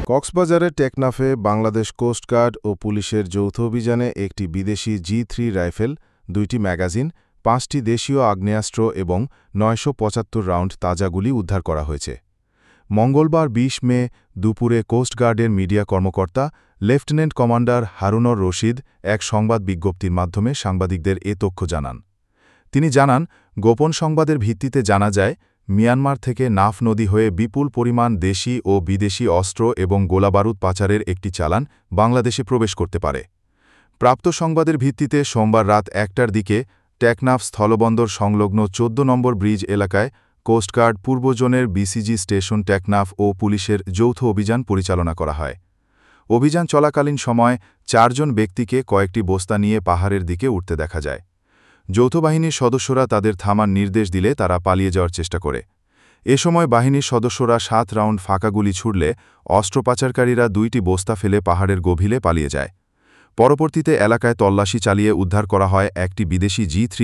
কক্সবাজারের টেকনাফে বাংলাদেশ কোস্টগার্ড ও পুলিশের যৌথ অভিযানে একটি বিদেশি G3 রাইফেল, 2টি ম্যাগাজিন, 5টি দেশীয় আগ্নেয়াস্ত্র এবং 975 রাউন্ড তাজা গুলি উদ্ধার করা হয়েছে। মঙ্গলবার 20 মে দুপুরে কোস্টগার্ডের মিডিয়া কর্মকর্তা লেফটেন্যান্ট কমান্ডার হারুনর রশিদ এক সংবাদ বিজ্ঞপ্তির মাধ্যমে সাংবাদিকদের এ তথ্য জানান। তিনি জানান, গোপন সংবাদের ভিত্তিতে জানা যায়, মিয়ানমার থেকে নাফ নদী হয়ে বিপুল পরিমাণ দেশি ও বিদেশি অস্ত্র এবং গোলাবারুদ পাচারের একটি চালান বাংলাদেশে প্রবেশ করতে পারে। প্রাপ্ত সংবাদের ভিত্তিতে সোমবার রাত 1টার দিকে টেকনাফ স্থলবন্দর সংলগ্ন 14 নম্বর ব্রিজ এলাকায় কোস্টগার্ড পূর্ব জোনের BCG স্টেশন টেকনাফ ও পুলিশের যৌথ অভিযান পরিচালনা করা হয়। অভিযান চলাকালীন সময় 4 জন ব্যক্তিকে কয়েকটি বস্তা নিয়ে পাহাড়ের দিকে উঠতে দেখা যায়। যৌথ বাহিনীর সদস্যরা তাদের থামার নির্দেশ দিলে তারা পালিয়ে যাওয়ার চেষ্টা করে। এ সময় বাহিনীর সদস্যরা 7 রাউন্ড ফাঁকা গুলি ছুড়লে অস্ত্র পাচারকারীরা 2টি বস্তা ফেলে পাহাড়ের গভীরে পালিয়ে যায়। পরবর্তীতে এলাকায় তল্লাশি চালিয়ে উদ্ধার করা হয় একটি বিদেশি G3